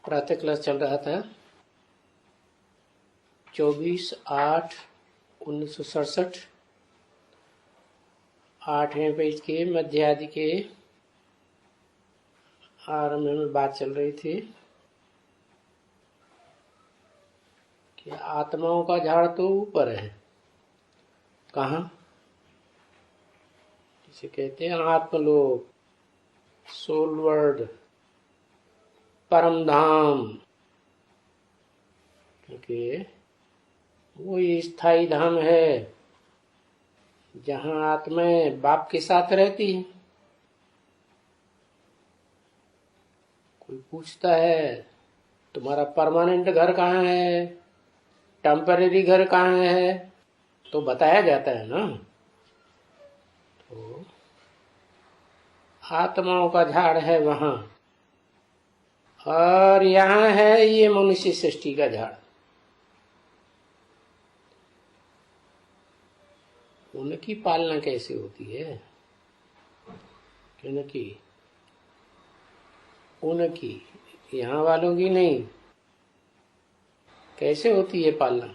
प्रातः क्लास चल रहा था 24/8/1967 8वें पेज के मध्यादि के आरंभ में बात चल रही थी कि आत्माओं का झाड़ तो ऊपर है। कहाँ? जिसे कहते हैं आत्मलोक, सोल वर्ल्ड, परम धाम, क्योंकि वो स्थायी धाम है जहाँ आत्माएं बाप के साथ रहती हैं। कोई पूछता है तुम्हारा परमानेंट घर कहाँ है, टेम्परेरी घर कहाँ है, तो बताया जाता है ना। तो आत्माओं का झाड़ है वहां, और यहाँ है ये मनुष्य सृष्टि का झाड़। उनकी पालना कैसे होती है? उनकी यहाँ वालों की नहीं। कैसे होती है पालना?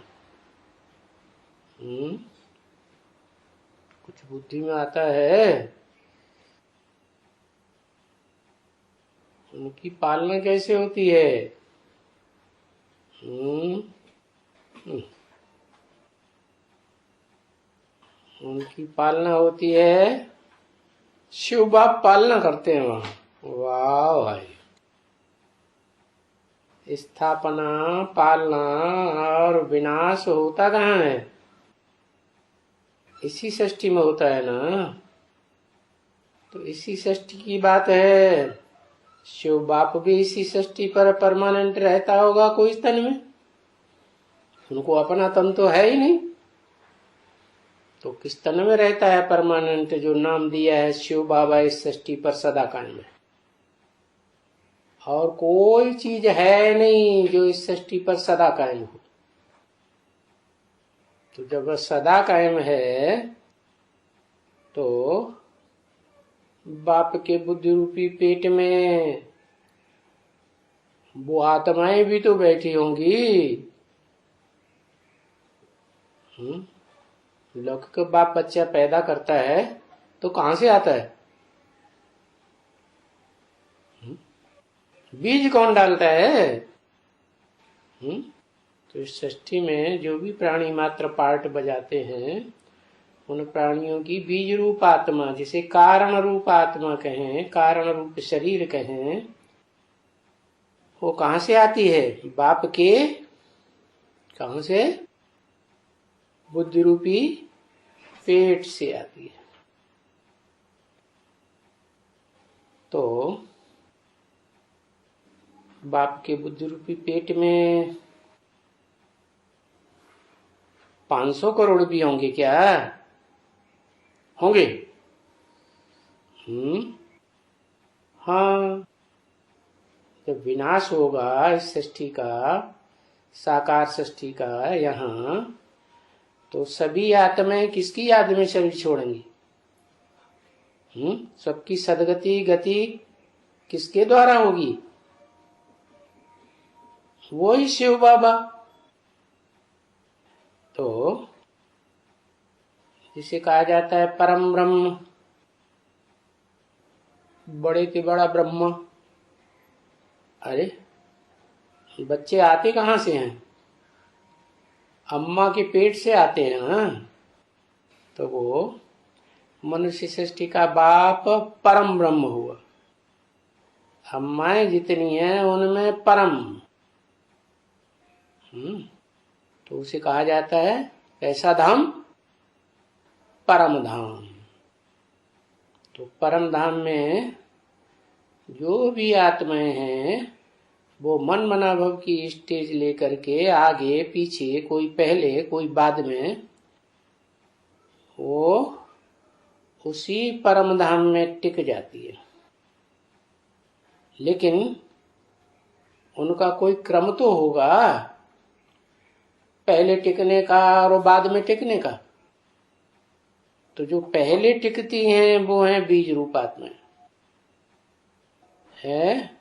कुछ बुद्धि में आता है? उनकी पालना कैसे होती है? उनकी पालना होती है, शिव बाप पालना करते हैं वहां। वाह भाई! स्थापना, पालना और विनाश होता कहाँ है? इसी सृष्टि में होता है ना। तो इसी सृष्टि की बात है। शिव बाप भी इसी सृष्टि पर परमानेंट रहता होगा कोई तन में। उनको अपना तन तो है ही नहीं, तो किस तन में रहता है परमानेंट, जो नाम दिया है शिव बाबा इस सृष्टि पर सदा कायम है। और कोई चीज है नहीं जो इस सृष्टि पर सदा कायम हो। तो जब सदा कायम है तो बाप के बुद्धि रूपी पेट में वो आत्माएं भी तो बैठी होंगी। लौकिक बाप बच्चा पैदा करता है तो कहां से आता है? बीज कौन डालता है? तो इस सृष्टि में जो भी प्राणी मात्र पार्ट बजाते हैं, उन प्राणियों की बीज रूप आत्मा, जिसे कारण रूप आत्मा कहें, कारण रूप शरीर कहें, वो कहां से आती है? बाप के कहां से? बुद्धि रूपी पेट से आती है। तो बाप के बुद्धि रूपी पेट में 500 करोड़ भी होंगे क्या? होंगे? हाँ। जब विनाश होगा इस सृष्टि का, साकार सृष्टि का यहाँ, तो सभी आत्माएं किसकी याद में शरीर छोड़ेंगी? सबकी सदगति गति किसके द्वारा होगी? वो ही शिव बाबा। तो जिसे कहा जाता है परम ब्रह्म, बड़े से बड़ा ब्रह्म। अरे बच्चे आते कहाँ से हैं? अम्मा के पेट से आते हैं ना। तो वो मनुष्य सृष्टि का बाप परम ब्रह्म हुआ। अम्माएं जितनी हैं उनमें परम, तो उसे कहा जाता है ऐसा धाम, परम धाम। तो परम धाम में जो भी आत्माएं हैं वो मन मनाभव की स्टेज लेकर के आगे पीछे, कोई पहले कोई बाद में, वो उसी परम धाम में टिक जाती है। लेकिन उनका कोई क्रम तो होगा, पहले टिकने का और बाद में टिकने का। तो जो पहले टिकती हैं वो हैं बीज रूप आत्माएं, है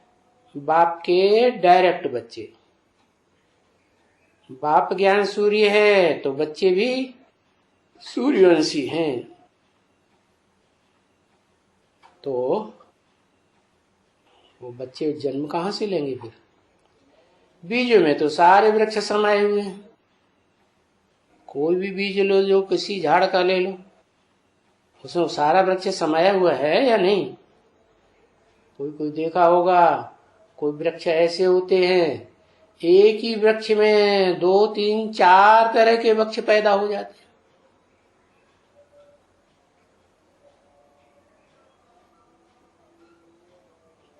बाप के डायरेक्ट बच्चे। बाप ज्ञान सूर्य है तो बच्चे भी सूर्यवंशी हैं। तो वो बच्चे जन्म कहाँ से लेंगे फिर? बीजों में तो सारे वृक्ष समाये हुए हैं। कोई भी बीज लो, जो किसी झाड़ का ले लो, उसमें सारा वृक्ष समाया हुआ है या नहीं? कोई कोई देखा होगा, कोई वृक्ष ऐसे होते हैं एक ही वृक्ष में 2, 3, 4 तरह के वृक्ष पैदा हो जाते हैं।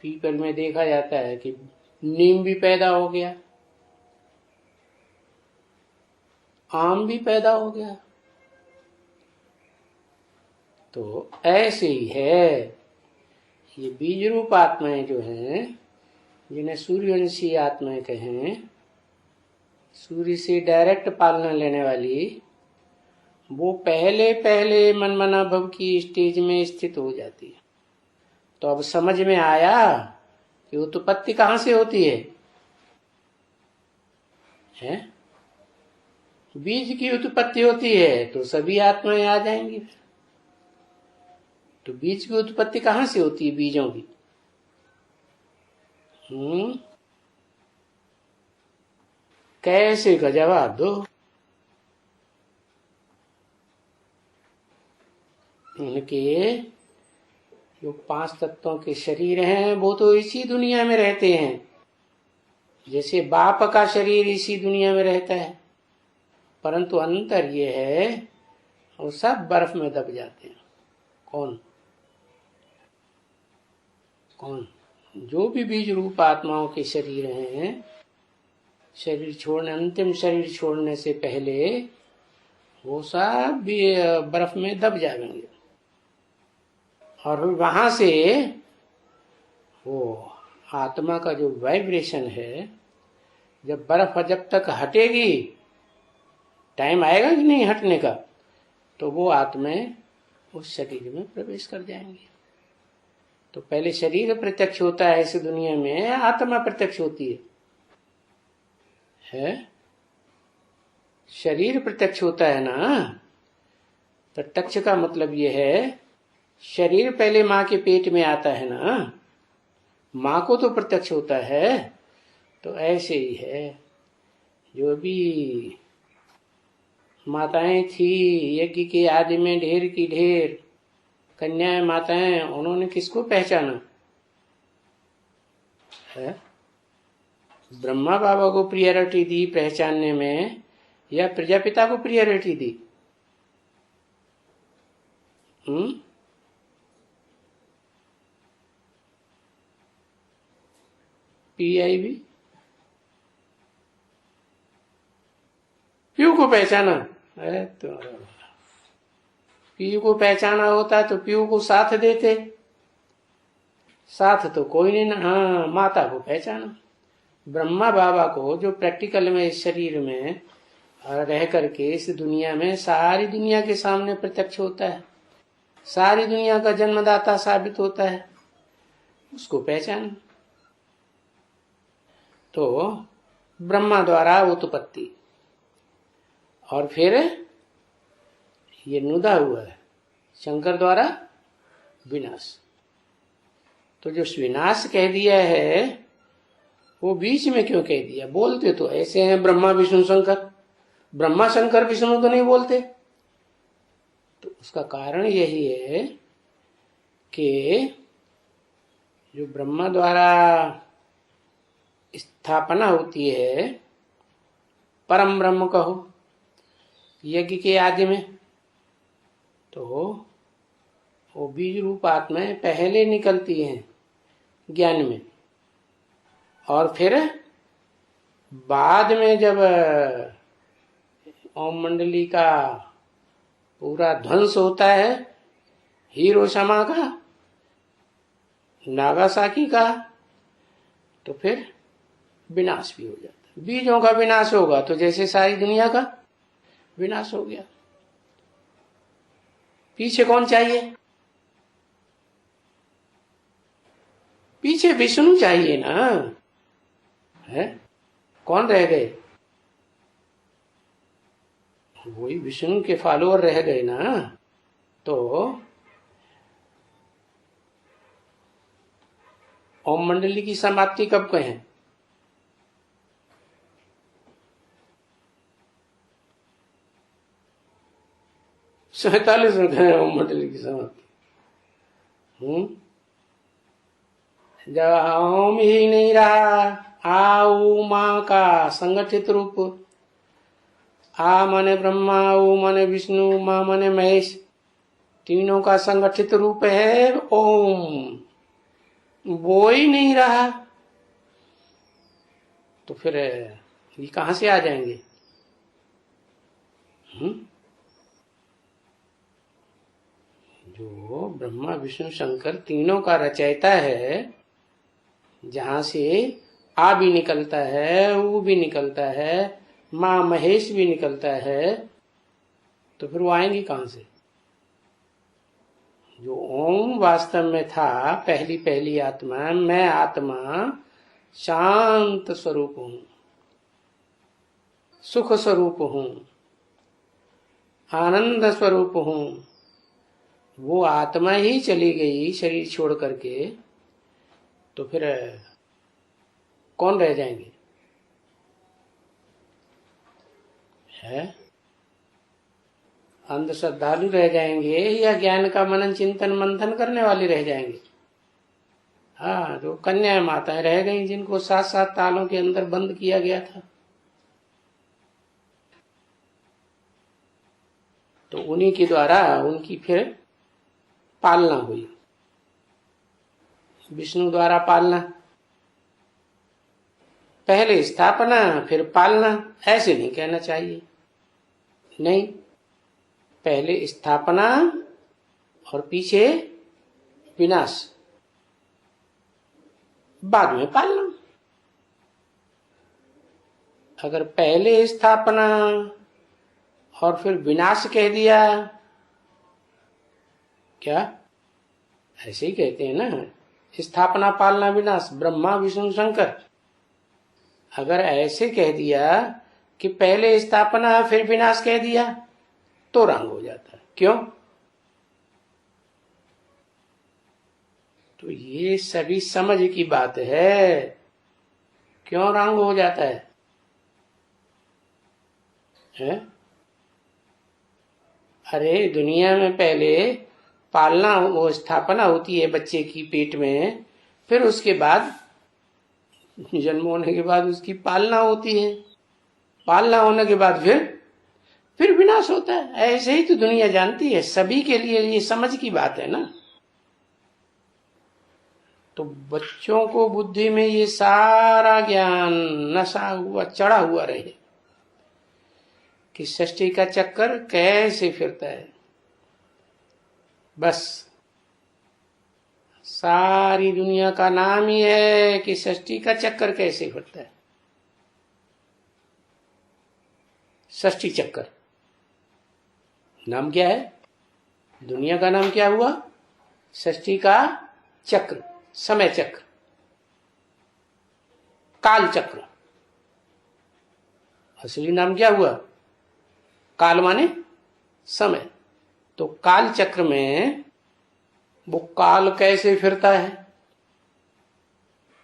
पीपल में देखा जाता है कि नीम भी पैदा हो गया, आम भी पैदा हो गया। तो ऐसे ही है, ये बीज रूप आत्माएं जो हैं, जिन्हें सूर्यवंशी आत्माएं कहें, सूर्य से डायरेक्ट पालना लेने वाली, वो पहले पहले मनमना भव की स्टेज में स्थित हो जाती है। तो अब समझ में आया कि उत्पत्ति कहाँ से होती है? बीज की उत्पत्ति होती है तो सभी आत्माएं आ जाएंगी। तो बीज की उत्पत्ति कहाँ से होती है? बीजों की। कैसे का जवाब दो। इनके जो 5 तत्वों के शरीर हैं वो तो इसी दुनिया में रहते हैं। जैसे बाप का शरीर इसी दुनिया में रहता है, परंतु अंतर ये है वो सब बर्फ में दब जाते हैं। कौन? जो भी बीज रूप आत्माओं के शरीर हैं, शरीर छोड़ने, अंतिम शरीर छोड़ने से पहले वो सब भी बर्फ में दब जाएंगे। और वहां से वो आत्मा का जो वाइब्रेशन है, जब बर्फ जब तक हटेगी, टाइम आएगा कि नहीं हटने का, तो वो आत्माएं उस शरीर में प्रवेश कर जाएंगी। तो पहले शरीर प्रत्यक्ष होता है इस दुनिया में, आत्मा प्रत्यक्ष होती है? शरीर प्रत्यक्ष होता है ना। प्रत्यक्ष का मतलब ये है, शरीर पहले माँ के पेट में आता है ना, माँ को तो प्रत्यक्ष होता है। तो ऐसे ही है, जो भी माताएं थी यज्ञ के आदि में, ढेर की ढेर कन्याएं माताएं, उन्होंने किसको पहचाना है? ब्रह्मा बाबा को प्रियरिटी दी पहचानने में, या प्रजापिता को प्रियरिटी दी? PIB पीयू को पहचाना है। तो पीयू को पहचाना होता तो पीयू को साथ देते। साथ तो कोई नहीं ना। हाँ, माता को पहचाना। ब्रह्मा बाबा को जो प्रैक्टिकल में इस शरीर में रह करके इस दुनिया में सारी दुनिया के सामने प्रत्यक्ष होता है, सारी दुनिया का जन्मदाता साबित होता है, उसको पहचाना। तो ब्रह्मा द्वारा उत्पत्ति, और फिर ये नुदा हुआ है शंकर द्वारा विनाश। तो जो विनाश कह दिया है वो बीच में क्यों कह दिया? बोलते तो ऐसे हैं ब्रह्मा विष्णु शंकर, ब्रह्मा शंकर विष्णु तो नहीं बोलते। तो उसका कारण यही है कि जो ब्रह्मा द्वारा स्थापना होती है, परम ब्रह्म कहो, यज्ञ के आदि में, तो वो बीज रूप आत्माएं पहले निकलती हैं ज्ञान में, और फिर बाद में जब ओम मंडली का पूरा ध्वंस होता है, हिरोशिमा का, नागासाकी का, तो फिर विनाश भी हो जाता है। बीजों का विनाश होगा तो जैसे सारी दुनिया का विनाश हो गया। पीछे कौन चाहिए? पीछे विष्णु चाहिए ना, है? कौन रह गए? वही विष्णु के फॉलोअर रह गए ना। तो ओम मंडली की समाप्ति कब कहें? सैतालीस में कहें ओम मंडली की समाप्ति। जब ओम ही नहीं रहा, आ ऊ माँ का संगठित रूप, आ माने ब्रह्मा, ऊ माने विष्णु, माँ माने महेश, तीनों का संगठित रूप है ओम, वो ही नहीं रहा तो फिर ये कहां से आ जाएंगे? जो ब्रह्मा विष्णु शंकर तीनों का रचयिता है, जहां से आ भी निकलता है, ऊ भी निकलता है, माँ महेश भी निकलता है, तो फिर वो आएंगे कहां से? जो ओम वास्तव में था, पहली पहली आत्मा, मैं आत्मा शांत स्वरूप हूं, सुख स्वरूप हूं, आनंद स्वरूप हूं, वो आत्मा ही चली गई शरीर छोड़ करके, तो फिर कौन रह जाएंगे? है अंध श्रद्धालु रह जाएंगे या ज्ञान का मनन चिंतन मंथन करने वाले रह जाएंगे? हाँ, जो कन्या माताएं रह गई जिनको 7-7 तालों के अंदर बंद किया गया था, तो उन्हीं के द्वारा उनकी फिर पालना हुई, विष्णु द्वारा पालना, पहले स्थापना फिर पालना, ऐसे नहीं कहना चाहिए। नहीं, पहले स्थापना और पीछे विनाश, बाद में पालना। अगर पहले स्थापना और फिर विनाश कह दिया, क्या ऐसे ही कहते हैं ना, स्थापना पालना विनाश, ब्रह्मा विष्णु शंकर। अगर ऐसे कह दिया कि पहले स्थापना फिर विनाश कह दिया तो रंग हो जाता है। क्यों? तो ये सभी समझ की बात है, क्यों रंग हो जाता है? अरे दुनिया में पहले पालना, वो स्थापना होती है बच्चे की पेट में, फिर उसके बाद जन्म होने के बाद उसकी पालना होती है, पालना होने के बाद फिर विनाश होता है। ऐसे ही तो दुनिया जानती है, सभी के लिए ये समझ की बात है ना। तो बच्चों को बुद्धि में ये सारा ज्ञान नशा हुआ, चढ़ा हुआ रहे कि सृष्टि का चक्कर कैसे फिरता है। बस सारी दुनिया का नाम ही है कि सृष्टि का चक्कर कैसे फिरता है। सृष्टि चक्कर नाम क्या है? दुनिया का नाम क्या हुआ? सृष्टि का चक्र, समय चक्र, काल चक्र। असली नाम क्या हुआ? काल माने समय। तो काल चक्र में वो काल कैसे फिरता है?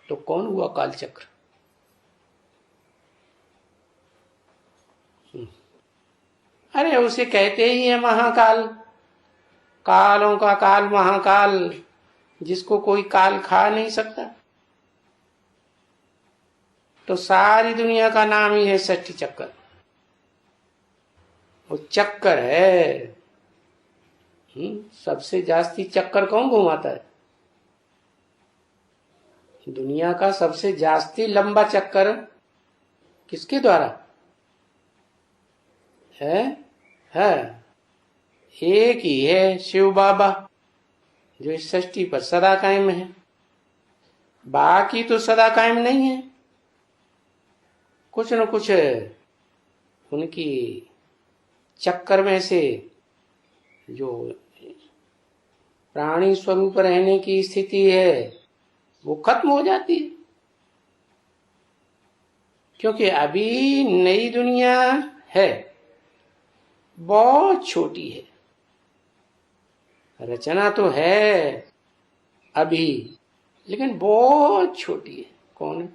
तो कौन हुआ काल चक्र? अरे उसे कहते ही है महाकाल, कालों का काल महाकाल, जिसको कोई काल खा नहीं सकता। तो सारी दुनिया का नाम ही है सृष्टि चक्कर। वो चक्कर है। सबसे जास्ती चक्कर कौन घुमाता है? दुनिया का सबसे जास्ती लंबा चक्कर किसके द्वारा है? एक ही है, शिव बाबा, जो इस सृष्टि पर सदा कायम है। बाकी तो सदा कायम नहीं है, कुछ न कुछ उनकी चक्कर में से जो प्राणी स्वरूप रहने की स्थिति है, वो खत्म हो जाती है, क्योंकि अभी नई दुनिया है, बहुत छोटी है। रचना तो है अभी, लेकिन बहुत छोटी है। कौन है?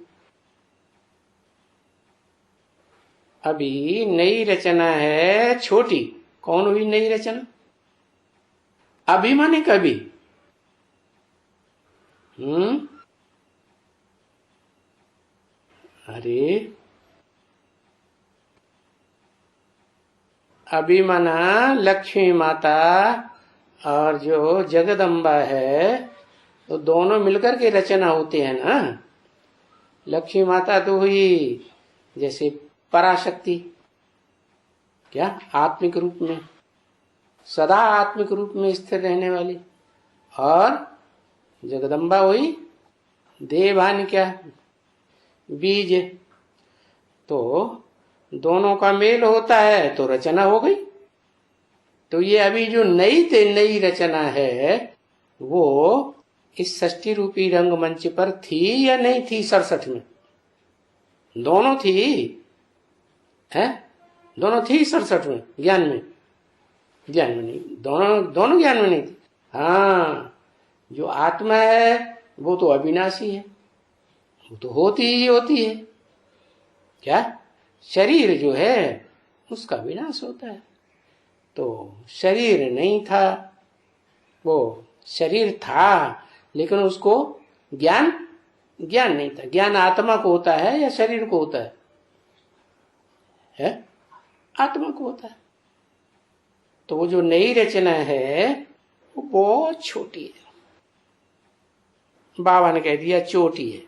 अभी नई रचना है छोटी। कौन हुई नई रचना? अभी माने कभी। अरे अभी माना लक्ष्मी माता और जो जगदम्बा है, तो दोनों मिलकर के रचना होते हैं ना। लक्ष्मी माता तो हुई जैसे पराशक्ति, क्या आत्मिक रूप में, सदा आत्मिक रूप में स्थिर रहने वाली, और जगदम्बा हुई देवभान, क्या बीज। तो दोनों का मेल होता है तो रचना हो गई। तो ये अभी जो नई रचना है वो इस षष्ठी रूपी रंगमंच पर थी या नहीं थी? 67 में दोनों थी, है? दोनों थी 67 में, ज्ञान में नहीं, दोनों ज्ञान में नहीं थी। हाँ, जो आत्मा है वो तो अविनाशी है, वो तो होती ही होती है। क्या? शरीर जो है उसका विनाश होता है। तो शरीर नहीं था, वो शरीर था लेकिन उसको ज्ञान नहीं था। ज्ञान आत्मा को होता है या शरीर को होता है? आत्मा को होता है। तो वो जो नई रचना है वो बहुत छोटी है। बाबा ने कह दिया चोटी है।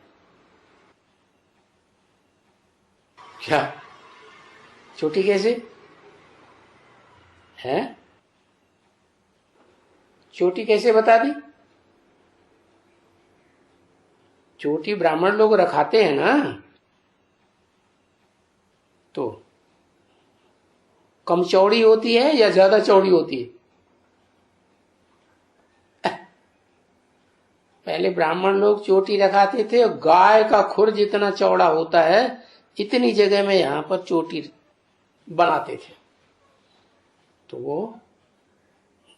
क्या? छोटी कैसे है? चोटी कैसे बता दी? चोटी ब्राह्मण लोग रखाते हैं ना, तो कम चौड़ी होती है या ज्यादा चौड़ी होती है? पहले ब्राह्मण लोग चोटी रखाते थे, और गाय का खुर जितना चौड़ा होता है इतनी जगह में यहां पर चोटी बनाते थे। तो वो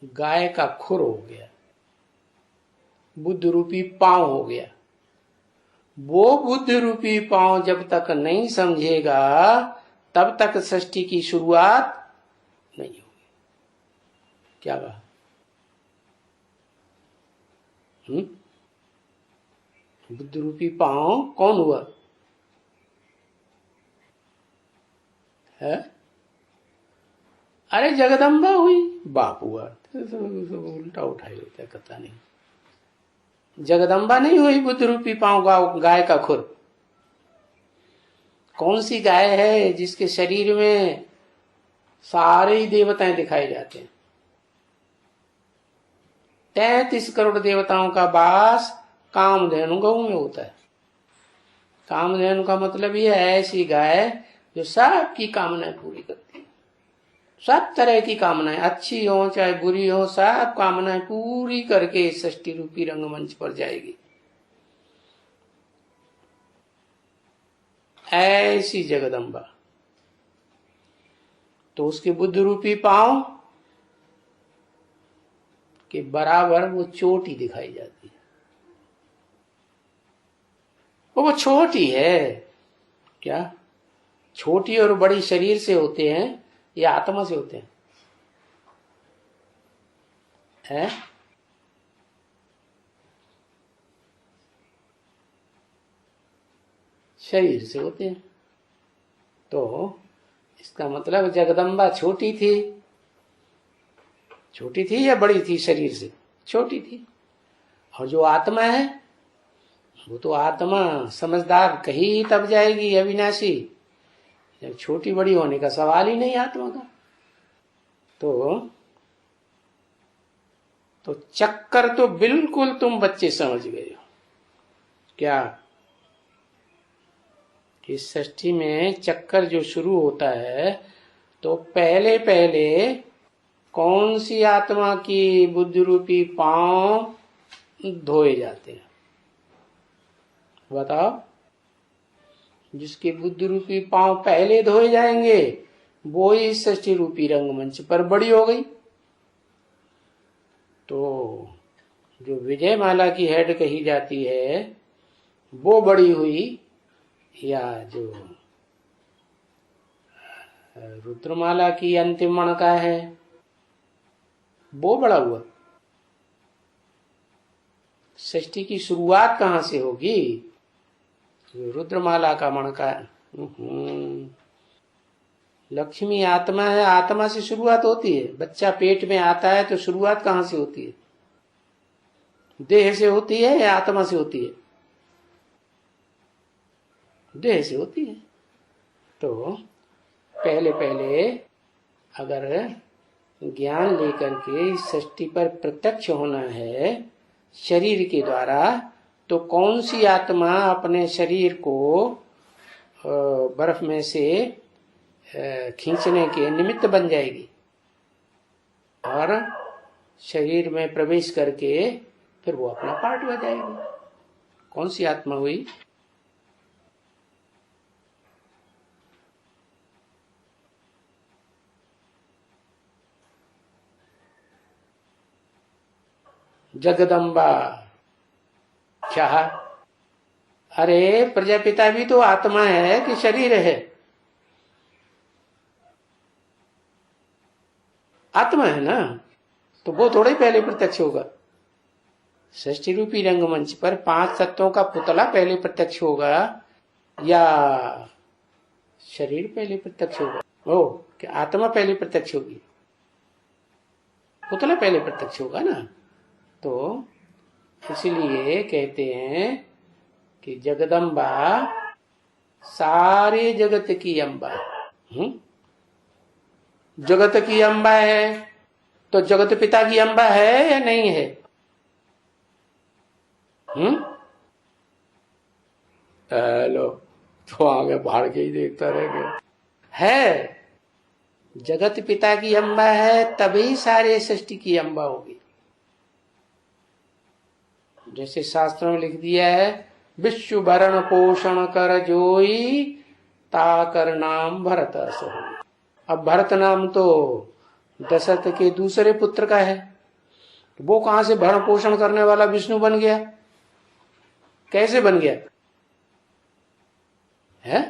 गाय का खुर हो गया, बुद्ध रूपी पांव हो गया। वो बुद्ध रूपी पांव जब तक नहीं समझेगा तब तक सृष्टि की शुरुआत नहीं होगी। क्या कहा? बुद्ध रूपी पांव कौन हुआ है? अरे जगदम्बा हुई, बाप हुआ। उल्टा उठाई होता है, पता नहीं। जगदम्बा नहीं हुई बुद्ध रूपी पांव, गाय का खुर। कौन सी गाय है जिसके शरीर में सारे ही देवताएं दिखाए जाते हैं? 33 करोड़ देवताओं का वास कामधेनु गौ में होता है। कामधेनु का मतलब ये है ऐसी गाय जो सबकी कामनाएं पूरी करती है। सब तरह की कामनाएं, अच्छी हो चाहे बुरी हो, सब कामनाएं पूरी करके षष्ठी रूपी रंगमंच पर जाएगी। ऐसी जगदम्बा। तो उसके बुद्ध रूपी पांव के बराबर वो चोटी दिखाई जाती है। वो छोटी है। क्या? छोटी और बड़ी शरीर से होते हैं या आत्मा से होते हैं? है? शरीर से होते हैं। तो इसका मतलब जगदम्बा छोटी थी। छोटी थी या बड़ी थी? शरीर से छोटी थी। और जो आत्मा है वो तो आत्मा समझदार कहीं तब जाएगी, अविनाशी। जब छोटी बड़ी होने का सवाल ही नहीं आत्मा का। तो चक्कर तो बिल्कुल तुम बच्चे समझ गए हो। क्या? इस षष्ठी में चक्कर जो शुरू होता है तो पहले कौन सी आत्मा की बुद्ध रूपी पांव धोए जाते हैं? बताओ, जिसके बुद्धि रूपी पांव पहले धोए जाएंगे वो ही षष्ठी रूपी रंगमंच पर बड़ी हो गई। तो जो विजयमाला की हेड कही जाती है वो बड़ी हुई, या जो रुद्रमाला की अंतिम मणका है वो बड़ा हुआ। षष्ठी की शुरुआत कहाँ से होगी? रुद्रमाला का मणका। लक्ष्मी आत्मा है, आत्मा से शुरुआत होती है। बच्चा पेट में आता है तो शुरुआत कहाँ से होती है? देह से होती है या आत्मा से होती है? देह से होती है। तो पहले पहले अगर ज्ञान लेकर के इस षष्ठी पर प्रत्यक्ष होना है शरीर के द्वारा, तो कौन सी आत्मा अपने शरीर को बर्फ में से खींचने के निमित्त बन जाएगी और शरीर में प्रवेश करके फिर वो अपना पार्ट बजाएगी? कौन सी आत्मा हुई? जगदम्बा। क्या? अरे प्रजापिता भी तो आत्मा है कि शरीर है? आत्मा है ना, तो वो थोड़ा ही पहले प्रत्यक्ष होगा। षष्ठी रूपी रंगमंच पर 5 तत्वों का पुतला पहले प्रत्यक्ष होगा या शरीर पहले प्रत्यक्ष होगा? ओ, क्या आत्मा पहले प्रत्यक्ष होगी? पुतला पहले प्रत्यक्ष होगा ना। तो इसलिए कहते हैं कि जगदम्बा सारे जगत की अम्बा है। जगत की अम्बा है तो जगत पिता की अम्बा है या नहीं है? लो, तो आगे भाड़ के ही देखता रह गया। है, जगत पिता की अम्बा है तभी सारे सृष्टि की अम्बा होगी। जैसे शास्त्र में लिख दिया है, विश्व भरण पोषण कर जोई ताकर नाम भरत असो। अब भरत नाम तो दशरथ के दूसरे पुत्र का है, वो कहां से भरण पोषण करने वाला विष्णु बन गया? कैसे बन गया है?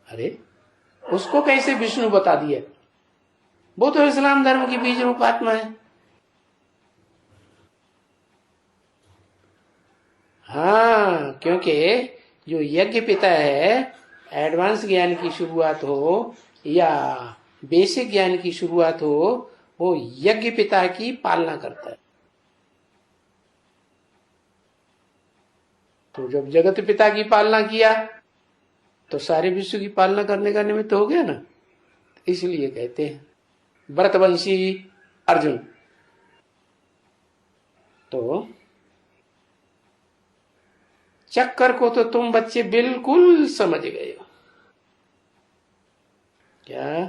अरे उसको कैसे विष्णु बता दिया? वो तो इस्लाम धर्म की बीज रूप आत्मा है। हाँ, क्योंकि जो यज्ञ पिता है, एडवांस ज्ञान की शुरुआत हो या बेसिक ज्ञान की शुरुआत हो, वो यज्ञ पिता की पालना करता है। तो जब जगत पिता की पालना किया तो सारे विश्व की पालना करने का निमित्त हो गया ना। इसलिए कहते हैं भरतवंशी अर्जुन। तो चक्कर को तो तुम बच्चे बिल्कुल समझ गए हो। क्या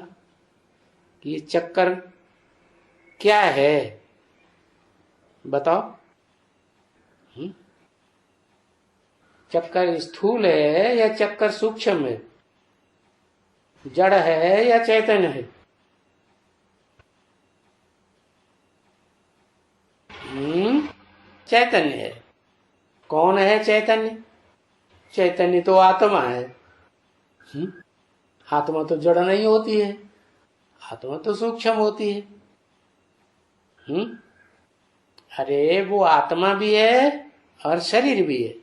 कि ये चक्कर क्या है बताओ? चक्कर स्थूल है या चक्कर सूक्ष्म है? जड़ है या चैतन्य है? चैतन्य है। कौन है चैतन्य? चैतन्य तो आत्मा है। आत्मा तो जड़ नहीं होती है, आत्मा तो सूक्ष्म होती है। अरे वो आत्मा भी है और शरीर भी है।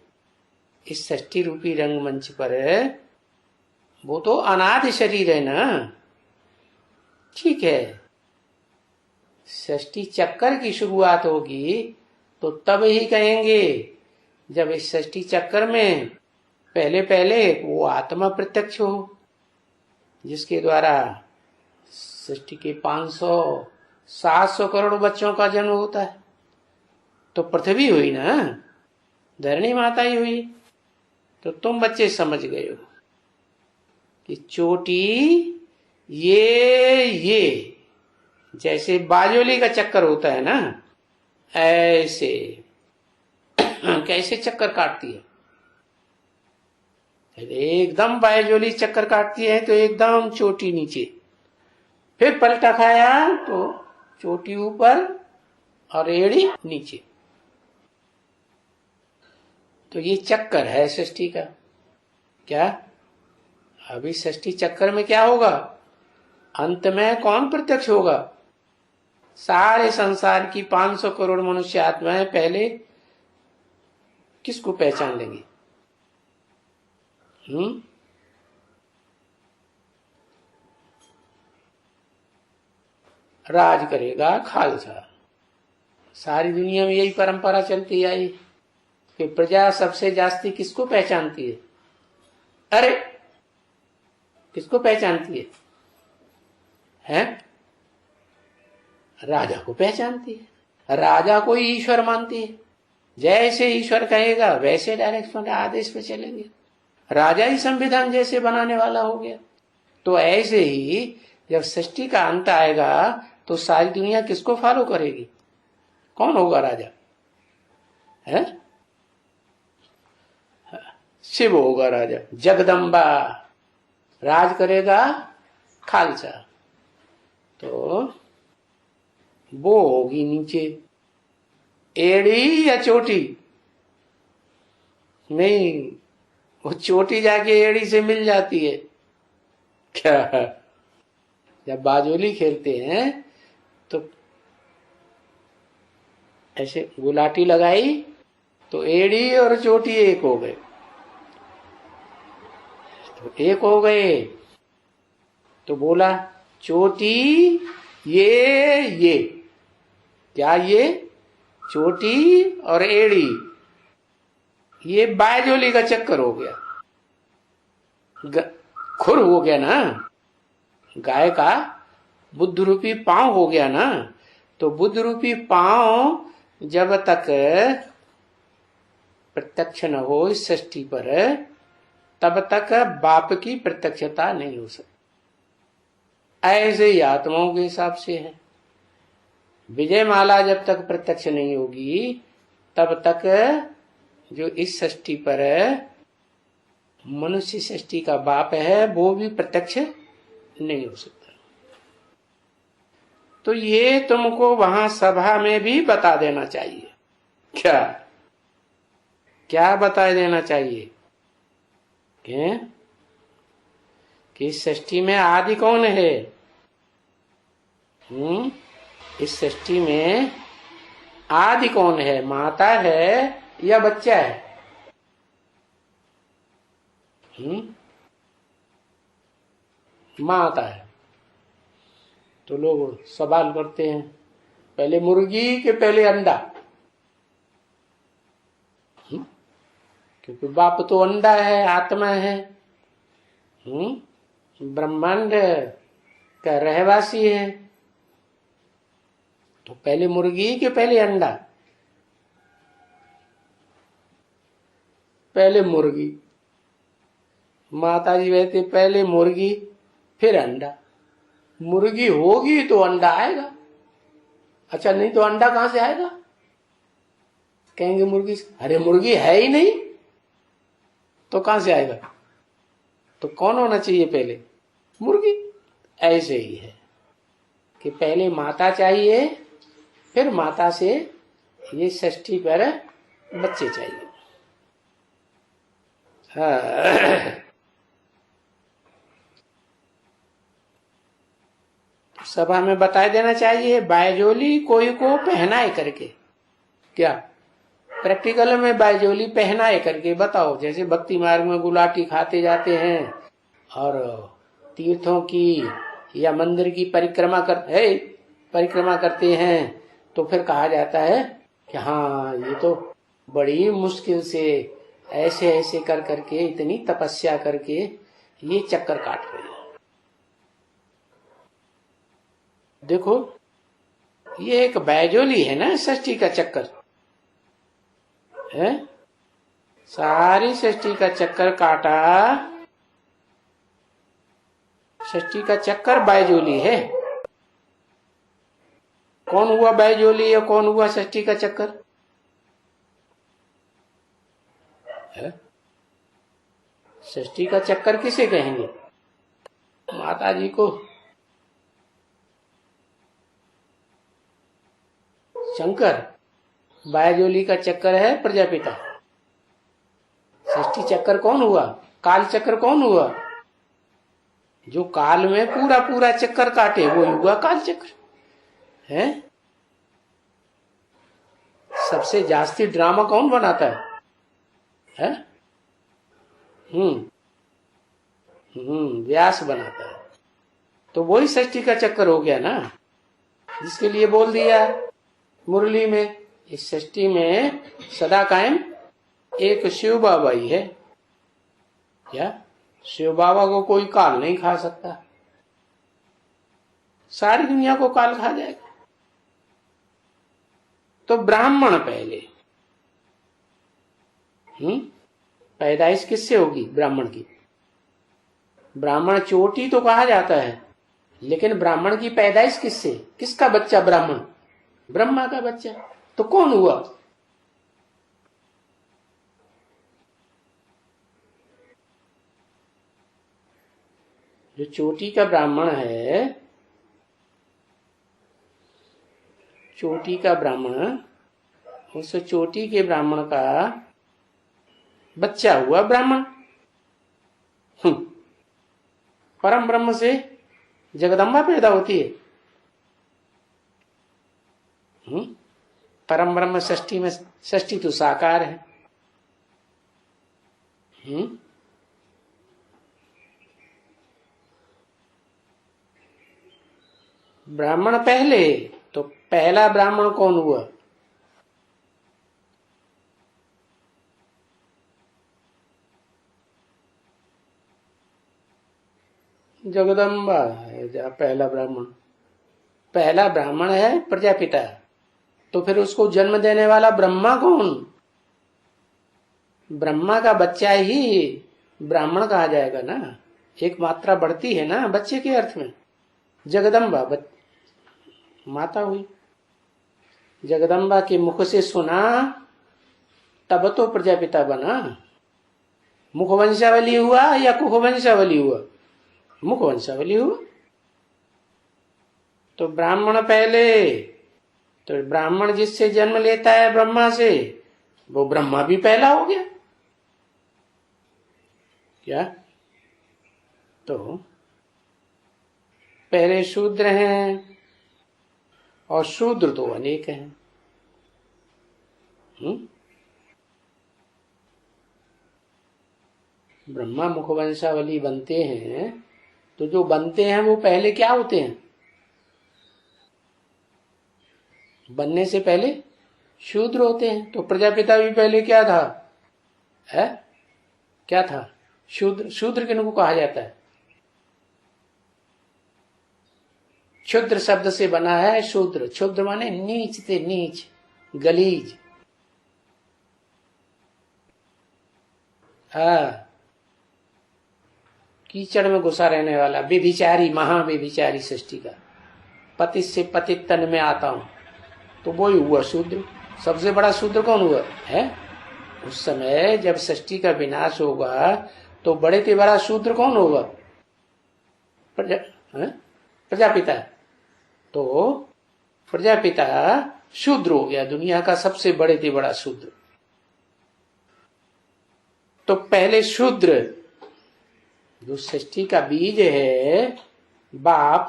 इस षष्ठी रूपी रंगमंच पर वो तो अनादि शरीर है ना। ठीक है, षष्ठी चक्कर की शुरुआत होगी तो तब ही कहेंगे जब इस षष्ठी चक्कर में पहले पहले वो आत्मा प्रत्यक्ष हो, जिसके द्वारा सृष्टि के 500-700 करोड़ बच्चों का जन्म होता है। तो पृथ्वी हुई ना, धरणी माता ही हुई। तो तुम बच्चे समझ गए हो कि चोटी ये जैसे बाजोली का चक्कर होता है ना, ऐसे कैसे चक्कर काटती है, एकदम बायजोली चक्कर काटती है तो एकदम चोटी नीचे, फिर पलटा खाया तो चोटी ऊपर और एड़ी नीचे। तो ये चक्कर है सृष्टि का। क्या अभी सृष्टि चक्कर में क्या होगा, अंत में कौन प्रत्यक्ष होगा? सारे संसार की 500 करोड़ मनुष्य आत्माएं पहले किसको पहचान लेंगी? राज करेगा खालसा। सारी दुनिया में यही परंपरा चलती आई कि प्रजा सबसे जास्ती किसको पहचानती है? अरे किसको पहचानती है? हैं? राजा को पहचानती है, राजा को ही ईश्वर मानती है। जैसे ईश्वर कहेगा वैसे डायरेक्शन आदेश पे चलेंगे। राजा ही संविधान जैसे बनाने वाला हो गया। तो ऐसे ही जब सृष्टि का अंत आएगा तो सारी दुनिया किसको फॉलो करेगी? कौन होगा राजा? है शिव होगा राजा, जगदम्बा। राज करेगा खालसा। तो वो होगी नीचे एड़ी या चोटी? नहीं, वो चोटी जाके एड़ी से मिल जाती है। क्या जब बाजोली खेलते हैं तो ऐसे गुलाटी लगाई तो एड़ी और चोटी एक हो गए, तो एक हो गए। तो बोला चोटी ये क्या, ये चोटी और एड़ी, ये बायजोली का चक्कर हो गया। खुर हो गया ना, गाय का बुद्ध रूपी पांव हो गया ना। तो बुद्ध रूपी पांव जब तक प्रत्यक्ष न हो इस सृष्टि पर, तब तक बाप की प्रत्यक्षता नहीं हो सकती। ऐसे ही आत्माओं के हिसाब से है। विजय माला जब तक प्रत्यक्ष नहीं होगी तब तक जो इस सृष्टि पर मनुष्य सृष्टि का बाप है वो भी प्रत्यक्ष नहीं हो सकता। तो ये तुमको वहां सभा में भी बता देना चाहिए। क्या क्या बता देना चाहिए कि सृष्टि में आदि कौन है? इस सृष्टि में आदि कौन है? माता है या बच्चा है? माता है। तो लोग सवाल करते हैं पहले मुर्गी के पहले अंडा? क्योंकि बाप तो अंडा है, आत्मा है, ब्रह्मांड का रहवासी है। तो पहले मुर्गी के पहले अंडा? पहले मुर्गी। माता जी कहते पहले मुर्गी फिर अंडा। मुर्गी होगी तो अंडा आएगा। अच्छा, नहीं तो अंडा कहां से आएगा? कहेंगे मुर्गी। अरे मुर्गी है ही नहीं तो कहां से आएगा? तो कौन होना चाहिए पहले? मुर्गी। ऐसे ही है कि पहले माता चाहिए, फिर माता से ये सृष्टि पर बच्चे चाहिए। हाँ। सभा में बता देना चाहिए बायजोली कोई को पहनाए करके। क्या प्रैक्टिकल में बायजोली पहनाए करके बताओ। जैसे भक्ति मार्ग में गुलाटी खाते जाते हैं और तीर्थों की या मंदिर की परिक्रमा करते हैं तो फिर कहा जाता है कि हाँ ये तो बड़ी मुश्किल से ऐसे ऐसे कर करके, इतनी तपस्या करके ये चक्कर काट रहे हैं। देखो ये एक बैजोली है ना, सृष्टि का चक्कर है। सारी सृष्टि का चक्कर काटा, सृष्टि का चक्कर बैजोली है। कौन हुआ बैजोली या कौन हुआ सृष्टि का चक्कर? षष्ठी का चक्कर किसे कहेंगे? माता जी को। शंकर, बायजोली का चक्कर है प्रजापिता। षष्ठी चक्कर कौन हुआ? काल चक्र कौन हुआ? जो काल में पूरा पूरा चक्कर काटे वो हुआ काल चक्र है। सबसे जास्ती ड्रामा कौन बनाता है? व्यास बनाता है। तो वही षष्ठी का चक्कर हो गया ना, जिसके लिए बोल दिया मुरली में। इस षष्ठी में सदा कायम एक शिव बाबा ही है। क्या शिव बाबा को कोई काल नहीं खा सकता? सारी दुनिया को काल खा जाएगा। तो ब्राह्मण पहले, पैदाइश किससे होगी ब्राह्मण की? ब्राह्मण चोटी तो कहा जाता है, लेकिन ब्राह्मण की पैदाइश किससे? किसका बच्चा ब्राह्मण? ब्रह्मा का बच्चा। तो कौन हुआ? जो चोटी का ब्राह्मण है, चोटी का ब्राह्मण, उस चोटी के ब्राह्मण का बच्चा हुआ ब्राह्मण। परम ब्रह्म से जगदम्बा पैदा होती है। परम ब्रह्म षष्ठी में, षष्ठी तो साकार है। ब्राह्मण पहले, तो पहला ब्राह्मण कौन हुआ? जगदम्बा है पहला ब्राह्मण। पहला ब्राह्मण है प्रजापिता। तो फिर उसको जन्म देने वाला ब्रह्मा कौन? ब्रह्मा का बच्चा ही ब्राह्मण कहा जाएगा ना। एक मात्रा बढ़ती है ना बच्चे के अर्थ में। जगदम्बा माता हुई। जगदम्बा के मुख से सुना तब तो प्रजापिता बना। मुख वंशावली हुआ या कुख वंशावली हुआ? मुख वंशावली हुआ। तो ब्राह्मण पहले, तो ब्राह्मण जिससे जन्म लेता है ब्रह्मा से, वो ब्रह्मा भी पहला हो गया। क्या? तो पहले शूद्र हैं, और शूद्र तो अनेक हैं। ब्रह्मा मुखवंशावली बनते हैं, तो जो बनते हैं वो पहले क्या होते हैं? बनने से पहले शूद्र होते हैं। तो प्रजापिता भी पहले क्या था? है क्या था? शूद्र। शूद्र किनको कहा जाता है? क्षुद्र शब्द से बना है शूद्र। क्षुद्र माने नीच से नीच, गलीज। कीचड़ में घुसा रहने वाला, बेभिचारी, महाबेभिचारी सृष्टि का। पति से पतित तन में आता हूं, तो वो ही हुआ शूद्र। सबसे बड़ा शूद्र कौन हुआ है? उस समय जब सृष्टि का विनाश होगा तो बड़े से बड़ा शूद्र कौन होगा? प्रजापिता। तो प्रजापिता शूद्र हो गया, दुनिया का सबसे बड़े से बड़ा शूद्र। तो पहले शूद्र, जो सृष्टि का बीज है, बाप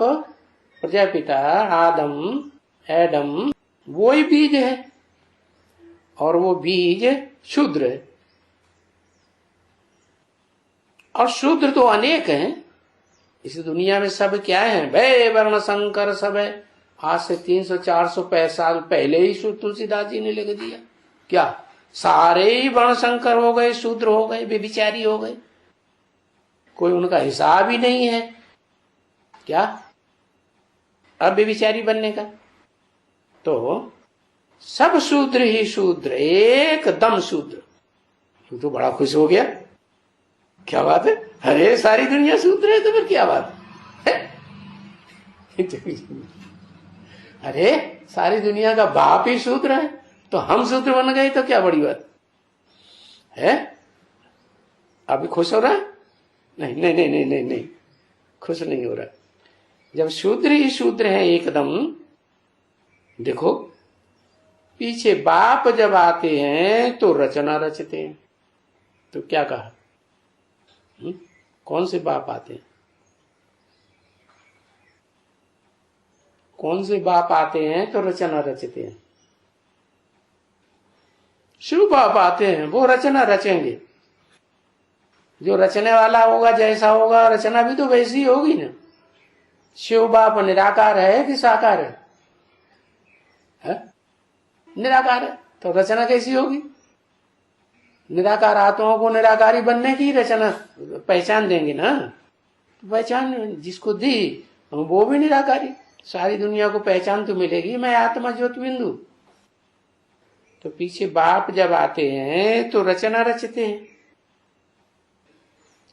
प्रजापिता आदम एडम, वो ही बीज है, और वो बीज शूद्र है। और शूद्र तो अनेक हैं इस दुनिया में। सब क्या है? भय वर्ण संकर सब है। आज से 300-400 साल पहले ही तुलसीदास जी ने लिख दिया। क्या सारे ही वर्ण संकर हो गए, शूद्र हो गए, बेविचारी हो गए, कोई उनका हिसाब ही नहीं है। क्या अब बेविचारी बनने का? तो सब शूद्र ही शूद्र, एकदम शूद्र। तो बड़ा खुश हो गया। क्या बात है? अरे सारी दुनिया शूद्र है, तो फिर क्या बात है? अरे सारी दुनिया का बाप ही शूद्र है, तो हम शूद्र बन गए, तो क्या बड़ी बात है? अभी खुश हो रहा है? नहीं नहीं नहीं नहीं नहीं नहीं, खुश नहीं हो रहा। जब शूद्र ही शूद्र है एकदम, देखो पीछे बाप जब आते हैं तो रचना रचते हैं। तो क्या कहा, कौन से बाप आते हैं? कौन से बाप आते हैं तो रचना रचते हैं? शिव बाप आते हैं, वो रचना रचेंगे। जो रचने वाला होगा जैसा होगा, रचना भी तो वैसी होगी ना। शिव बाप निराकार है कि साकार है? निराकार है, तो रचना कैसी होगी? निराकार आत्माओं को निराकारी बनने की रचना पहचान देंगे ना। पहचान जिसको दी वो भी निराकारी। सारी दुनिया को पहचान तो मिलेगी, मैं आत्मा ज्योति बिंदु। तो पीछे बाप जब आते हैं तो रचना रचते हैं।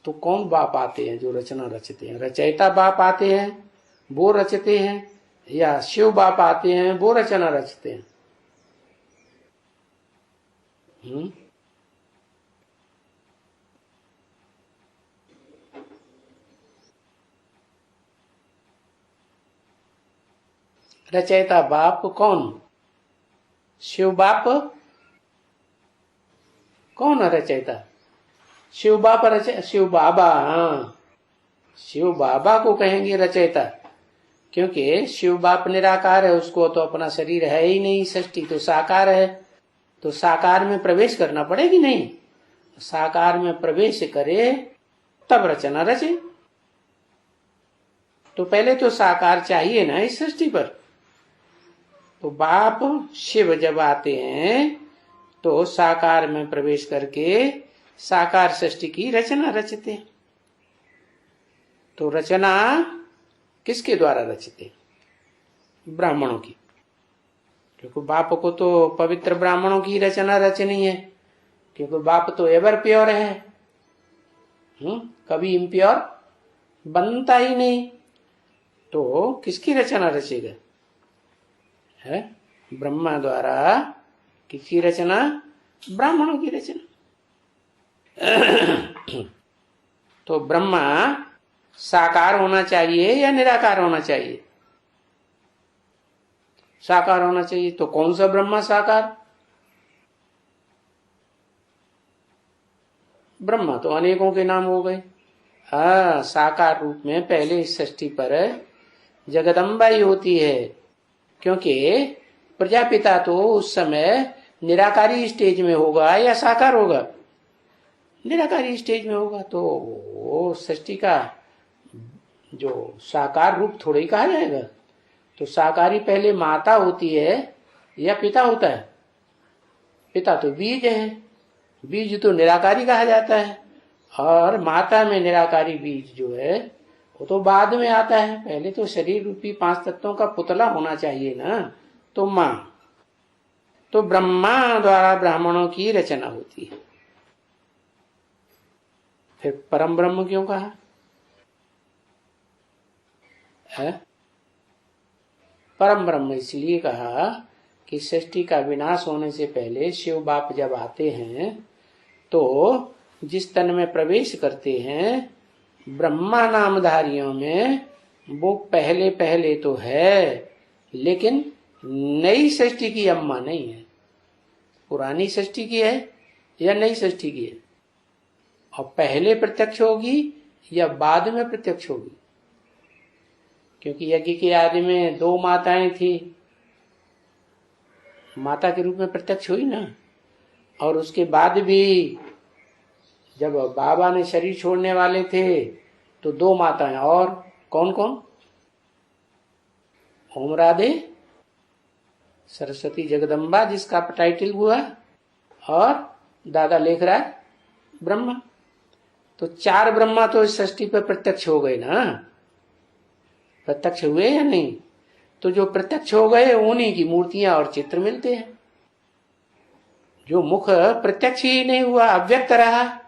तो कौन बाप आते हैं जो रचना रचते हैं? रचयिता बाप आते हैं, वो रचते हैं, या शिव बाप आते हैं, वो रचना रचते हैं? रचयिता बाप कौन? शिव बाप कौन है रचयिता? शिव बाप शिव बाबा। हाँ, शिव बाबा को कहेंगे रचयिता, क्योंकि शिव बाप निराकार है, उसको तो अपना शरीर है ही नहीं, सृष्टि तो साकार है। तो साकार में प्रवेश करना पड़ेगी नहीं, साकार में प्रवेश करे तब रचना रचे। तो पहले तो साकार चाहिए ना इस सृष्टि पर। तो बाप शिव जब आते हैं तो साकार में प्रवेश करके साकार सृष्टि की रचना रचते हैं। तो रचना किसके द्वारा रचते? ब्राह्मणों की, क्योंकि बाप को तो पवित्र ब्राह्मणों की रचना रचनी है, क्योंकि बाप तो एवर प्योर है, कभी इम्प्योर बनता ही नहीं। तो किसकी रचना रचेगा? है ब्रह्मा द्वारा। किसकी रचना? ब्राह्मणों की रचना। तो ब्रह्मा साकार होना चाहिए या निराकार होना चाहिए? साकार होना चाहिए। तो कौन सा ब्रह्मा साकार? ब्रह्मा तो अनेकों के नाम हो गए। हाँ, साकार रूप में पहले इस सृष्टि पर जगदम्बा ही होती है, क्योंकि प्रजापिता तो उस समय निराकारी स्टेज में होगा या साकार होगा? निराकारी स्टेज में होगा। तो वो सृष्टि का जो साकार रूप थोड़ा ही कहा जाएगा। तो साकारी पहले माता होती है या पिता होता है? पिता तो बीज है, बीज तो निराकारी कहा जाता है, और माता में निराकारी बीज जो है वो तो बाद में आता है। पहले तो शरीर रूपी 5 तत्वों का पुतला होना चाहिए ना। तो मां, तो ब्रह्मा द्वारा ब्राह्मणों की रचना होती है। फिर परम ब्रह्म क्यों कहा है? परम ब्रह्म इसलिए कहा कि सृष्टि का विनाश होने से पहले शिव बाप जब आते हैं तो जिस तन में प्रवेश करते हैं ब्रह्मा नामधारियों में, वो पहले पहले तो है, लेकिन नई सृष्टि की अम्मा नहीं है। पुरानी सृष्टि की है या नई सृष्टि की है? और पहले प्रत्यक्ष होगी या बाद में प्रत्यक्ष होगी? क्योंकि यज्ञ के आदि में 2 माताएं थी, माता के रूप में प्रत्यक्ष हुई ना। और उसके बाद भी जब बाबा ने शरीर छोड़ने वाले थे तो 2 माताएं, और कौन कौन? ओम राधे, सरस्वती जगदम्बा जिसका टाइटल हुआ, और दादा लेखराज ब्रह्मा। तो 4 ब्रह्मा तो इस सृष्टि पर प्रत्यक्ष हो गए ना। प्रत्यक्ष हुए या नहीं? तो जो प्रत्यक्ष हो गए उन्हीं की मूर्तियां और चित्र मिलते हैं। जो मुख प्रत्यक्ष ही नहीं हुआ, अव्यक्त रहा,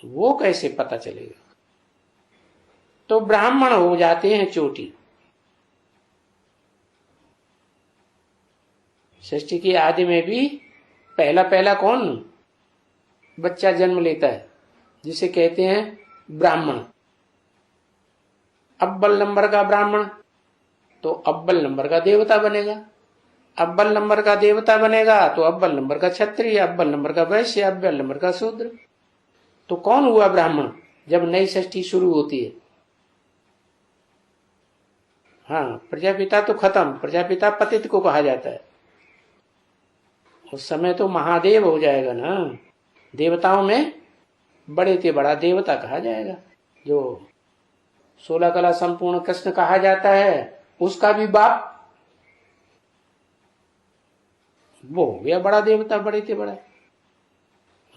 वो कैसे पता चलेगा? तो ब्राह्मण हो जाते हैं चोटी। सृष्टि की आदि में भी पहला पहला कौन बच्चा जन्म लेता है, जिसे कहते हैं ब्राह्मण। अव्वल नंबर का ब्राह्मण तो अव्वल नंबर का देवता बनेगा। अव्वल नंबर का देवता बनेगा तो अव्वल नंबर का क्षत्रिय, अव्वल नंबर का वैश्य, अव्वल नंबर का शूद्र। तो कौन हुआ ब्राह्मण जब नई सृष्टि शुरू होती है? हाँ, प्रजापिता तो खत्म, प्रजापिता पतित को कहा जाता है। उस समय तो महादेव हो जाएगा ना, देवताओं में बड़े से बड़ा देवता कहा जाएगा। जो 16 कला संपूर्ण कृष्ण कहा जाता है, उसका भी बाप वो हो गया बड़ा देवता, बड़े से बड़ा।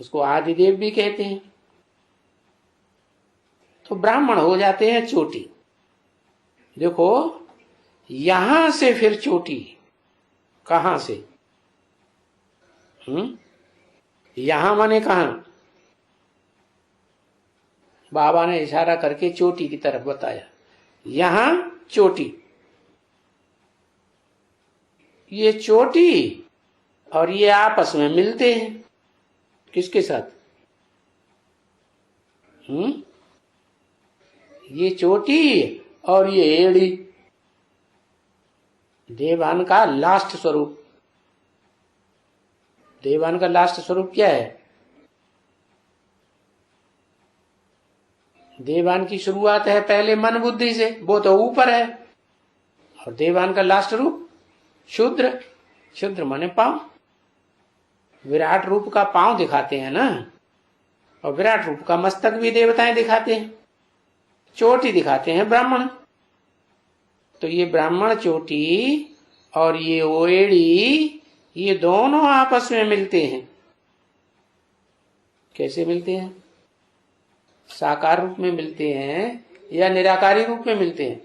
उसको आदिदेव भी कहते हैं। तो ब्राह्मण हो जाते हैं चोटी। देखो यहां से फिर चोटी कहां से? यहां माने कहां? बाबा ने इशारा करके चोटी की तरफ बताया। यहां चोटी, ये चोटी और ये आपस में मिलते हैं। किसके साथ? ये चोटी और ये एड़ी, देवान का लास्ट स्वरूप। देवान का लास्ट स्वरूप क्या है? देवान की शुरुआत है पहले मन बुद्धि से, वो तो ऊपर है। और देवान का लास्ट रूप शूद्र। शूद्र माने पांव। विराट रूप का पांव दिखाते हैं ना, और विराट रूप का मस्तक भी देवताएं दिखाते हैं। चोटी दिखाते हैं ब्राह्मण। तो ये ब्राह्मण चोटी और ये ओएड़ी, ये दोनों आपस में मिलते हैं। कैसे मिलते हैं? साकार रूप में मिलते हैं या निराकारी रूप में मिलते हैं?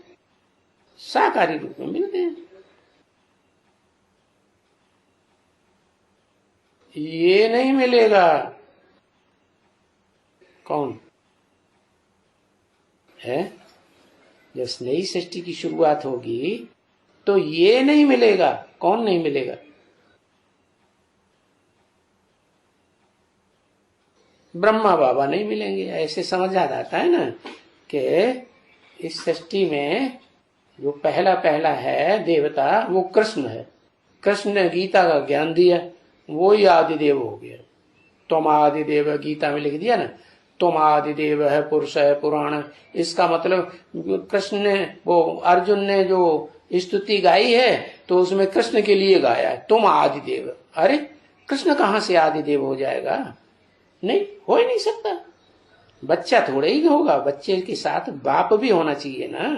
साकारी रूप में मिलते हैं। ये नहीं मिलेगा। कौन है? जब नई सृष्टि की शुरुआत होगी तो ये नहीं मिलेगा। कौन नहीं मिलेगा? ब्रह्मा बाबा नहीं मिलेंगे। ऐसे समझ आ जाता है ना कि इस सृष्टि में जो पहला पहला है देवता वो कृष्ण है। कृष्ण ने गीता का ज्ञान दिया, वो ही आदिदेव हो गया। तुम आदिदेव, गीता में लिख दिया ना, तुम आदिदेव है, पुरुष है पुराण। इसका मतलब कृष्ण ने, वो अर्जुन ने जो स्तुति गाई है तो उसमें कृष्ण के लिए गाया है, तुम आदिदेव। अरे कृष्ण कहां से आदिदेव हो जाएगा? नहीं, हो ही नहीं सकता। बच्चा थोड़ा ही होगा, बच्चे के साथ बाप भी होना चाहिए ना।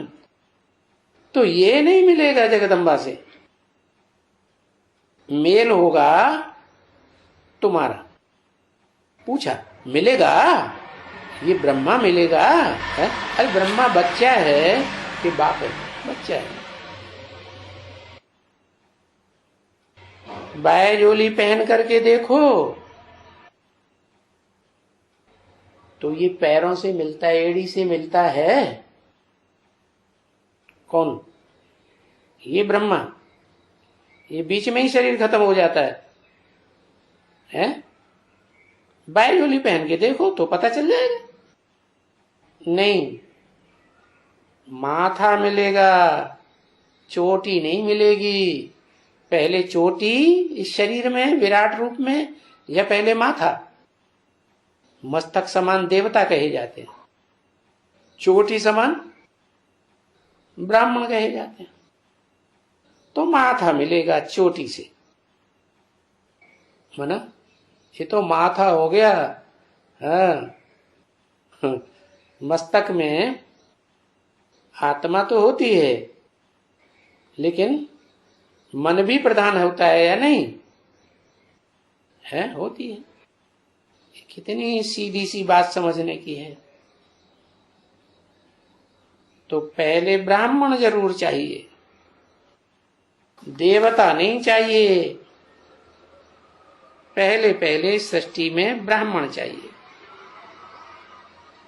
तो ये नहीं मिलेगा जगदम्बा से। मेल होगा तुम्हारा। पूछा मिलेगा? ये ब्रह्मा मिलेगा है? अरे ब्रह्मा बच्चा है कि बाप है? बच्चा है। बायजोली पहन करके देखो तो ये पैरों से मिलता है, एड़ी से मिलता है। कौन? ये ब्रह्मा। ये बीच में ही शरीर खत्म हो जाता है? बायजोली पहन के देखो तो पता चल जाएगा। नहीं, माथा मिलेगा, चोटी नहीं मिलेगी। पहले चोटी इस शरीर में विराट रूप में, या पहले माथा? मस्तक समान देवता कहे जाते हैं, चोटी समान ब्राह्मण कहे जाते हैं। तो माथा मिलेगा चोटी से, माना ये तो माथा हो गया। हाँ, मस्तक में आत्मा तो होती है, लेकिन मन भी प्रधान होता है या नहीं है? होती है। कितनी सीधी सी बात समझने की है। तो पहले ब्राह्मण जरूर चाहिए, देवता नहीं चाहिए। पहले पहले सृष्टि में ब्राह्मण चाहिए।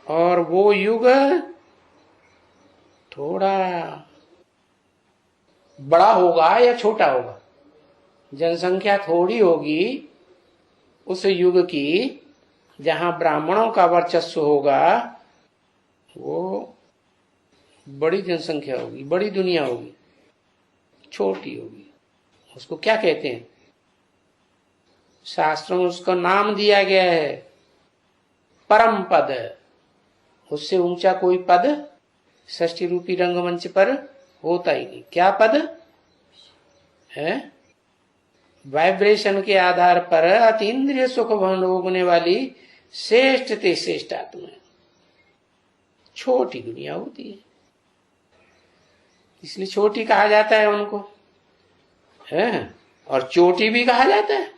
और वो युग थोड़ा बड़ा होगा या छोटा होगा? जनसंख्या थोड़ी होगी उस युग की, जहां ब्राह्मणों का वर्चस्व होगा वो बड़ी जनसंख्या होगी, बड़ी दुनिया होगी, छोटी होगी। उसको क्या कहते हैं? शास्त्रों में उसका नाम दिया गया है परम पद। उससे ऊंचा कोई पद षष्ठी रूपी रंगमंच पर होता ही नहीं। क्या पद है? वाइब्रेशन के आधार पर अतीन्द्रिय सुख भोगने वाली श्रेष्ठ ते श्रेष्ठ आत्मा। छोटी दुनिया होती है, इसलिए छोटी कहा जाता है उनको, है? और चोटी भी कहा जाता है।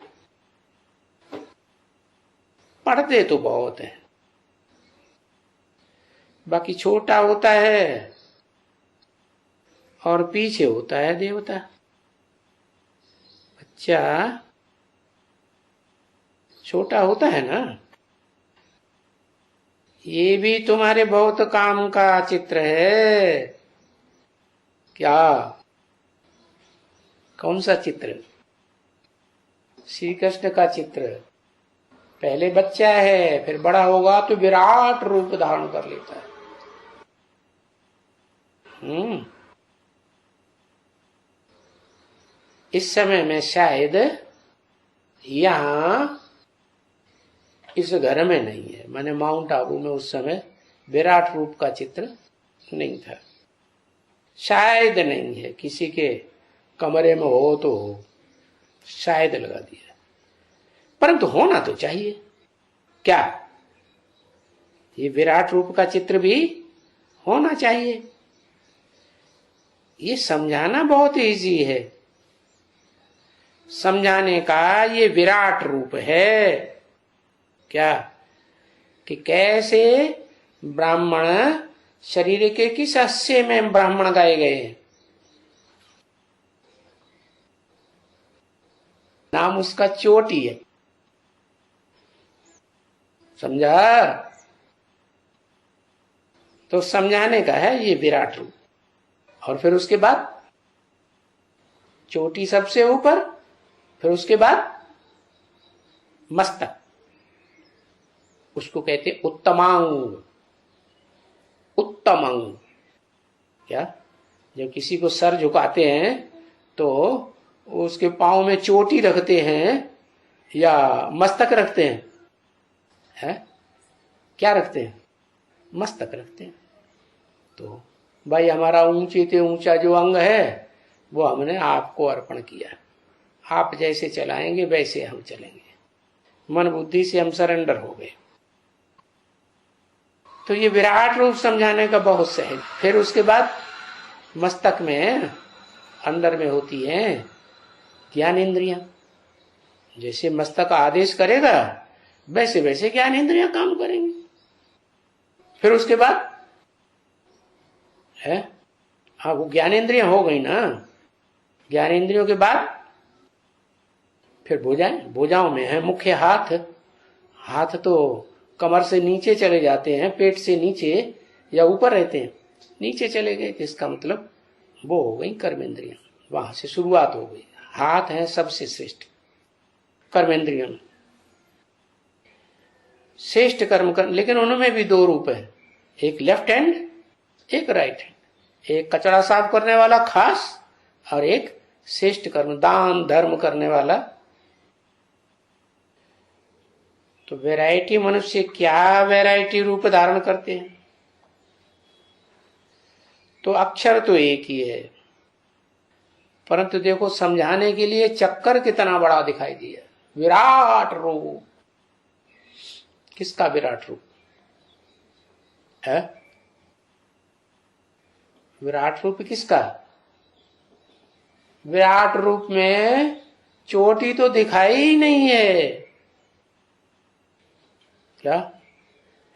पढ़ते तो बहुत है, बाकी छोटा होता है और पीछे होता है देवता। बच्चा छोटा होता है ना। ये भी तुम्हारे बहुत काम का चित्र है। क्या? कौन सा चित्र? श्री कृष्ण का चित्र। पहले बच्चा है, फिर बड़ा होगा तो विराट रूप धारण कर लेता है। इस समय में शायद यहां इस घर में नहीं है, माने माउंट आबू में उस समय विराट रूप का चित्र नहीं था। शायद नहीं है, किसी के कमरे में हो तो हो, शायद लगा दिया, परंतु होना तो चाहिए। क्या? ये विराट रूप का चित्र भी होना चाहिए। ये समझाना बहुत इजी है। समझाने का ये विराट रूप है। क्या? कि कैसे ब्राह्मण शरीर के किस हिस्से में ब्राह्मण गाए गए हैं। नाम उसका चोटी है। समझा? तो समझाने का है ये विराट रूप। और फिर उसके बाद चोटी सबसे ऊपर, फिर उसके बाद मस्तक, उसको कहते उत्तमांग। उत्तमांग क्या? जब किसी को सर झुकाते हैं तो उसके पांव में चोटी रखते हैं या मस्तक रखते हैं? है? क्या रखते हैं? मस्तक रखते हैं। तो भाई हमारा ऊंचे से ऊंचा जो अंग है वो हमने आपको अर्पण किया। आप जैसे चलाएंगे वैसे हम चलेंगे। मन बुद्धि से हम सरेंडर हो गए। तो ये विराट रूप समझाने का बहुत सहज। फिर उसके बाद मस्तक में अंदर में होती है ज्ञान इंद्रियां। जैसे मस्तक आदेश करेगा वैसे वैसे ज्ञान इंद्रियां काम करेंगी। फिर उसके बाद है, हाँ, वो ज्ञानेंद्रियां हो गई ना। ज्ञानेंद्रियों के बाद फिर भुजाएं। भुजाओं में है मुख्य हाथ। हाथ तो कमर से नीचे चले जाते हैं, पेट से नीचे या ऊपर रहते हैं, नीचे चले गए। इसका मतलब वो हो गई कर्मेंद्रियां। वहां से शुरुआत हो गई। हाथ है सबसे श्रेष्ठ कर्मेंद्रियों में, श्रेष्ठ कर्म कर। लेकिन उनमें भी दो रूप है, एक लेफ्ट हैंड, एक राइट हैंड। एक कचरा साफ करने वाला खास, और एक श्रेष्ठ कर्म दान धर्म करने वाला। तो वैरायटी मनुष्य क्या वैरायटी रूप धारण करते हैं। तो अक्षर तो एक ही है, परंतु देखो समझाने के लिए चक्कर कितना बड़ा दिखाई दिया। विराट रूप। किसका विराट रूप है? विराट रूप किसका? विराट रूप में चोटी तो दिखाई ही नहीं है। क्या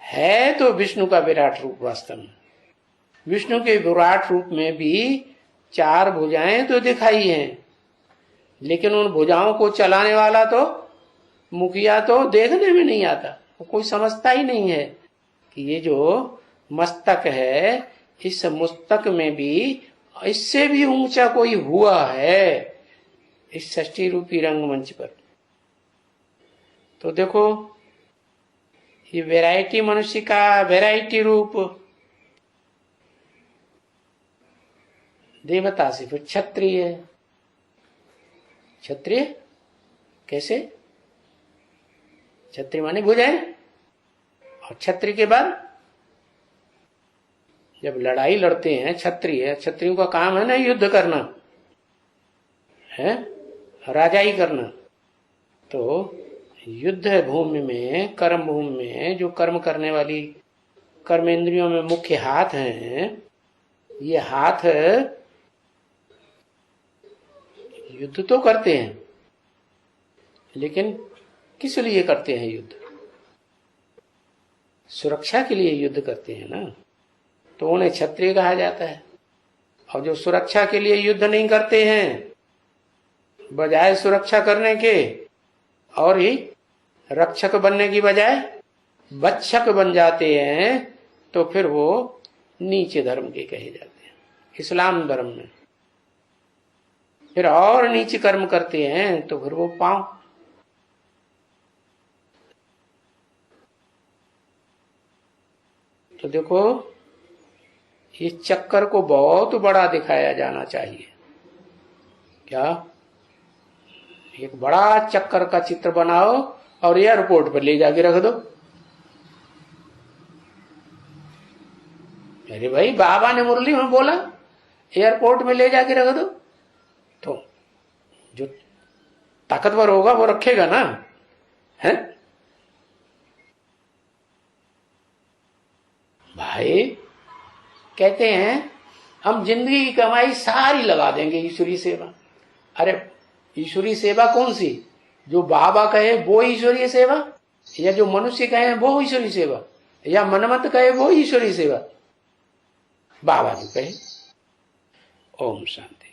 है? तो विष्णु का विराट रूप वास्तव में। विष्णु के विराट रूप में भी चार भुजाएं तो दिखाई हैं, लेकिन उन भुजाओं को चलाने वाला तो मुखिया तो देखने में नहीं आता। कोई समझता ही नहीं है कि ये जो मस्तक है, इस मस्तक में भी इससे भी ऊंचा कोई हुआ है इस षष्ठी रूपी रंगमंच पर। तो देखो ये वैरायटी मनुष्य का वैरायटी रूप देवता से फिर क्षत्रिय। क्षत्रिय कैसे? क्षत्रिय माने भुजाएं, और क्षत्रिय के बाद जब लड़ाई लड़ते हैं क्षत्रिय, क्षत्रियों का काम है ना युद्ध करना, है राजाई करना। तो युद्ध भूमि में, कर्म भूमि में जो कर्म करने वाली कर्मेंद्रियों में मुख्य हाथ हैं, ये हाथ युद्ध तो करते हैं, लेकिन किस लिए करते हैं युद्ध? सुरक्षा के लिए युद्ध करते हैं ना, तो उन्हें क्षत्रिय कहा जाता है। और जो सुरक्षा के लिए युद्ध नहीं करते हैं, बजाय सुरक्षा करने के और ही रक्षक बनने की बजाय भक्षक बन जाते हैं, तो फिर वो नीचे धर्म के कहे जाते हैं। इस्लाम धर्म में फिर और नीचे कर्म करते हैं तो फिर वो पांव। तो देखो, इस चक्कर को बहुत बड़ा दिखाया जाना चाहिए। क्या? एक बड़ा चक्कर का चित्र बनाओ और एयरपोर्ट पर ले जाके रख दो। अरे भाई, बाबा ने मुरली में बोला एयरपोर्ट में ले जाके रख दो, तो जो ताकतवर होगा वो रखेगा ना, है भाई। कहते हैं हम जिंदगी की कमाई सारी लगा देंगे ईश्वरी सेवा। अरे ईश्वरी सेवा कौन सी? जो बाबा कहे वो ईश्वरीय सेवा, या जो मनुष्य कहे वो ईश्वरी सेवा, या मनमत कहे वो ईश्वरी सेवा? बाबा जी कहे। ओम शांति।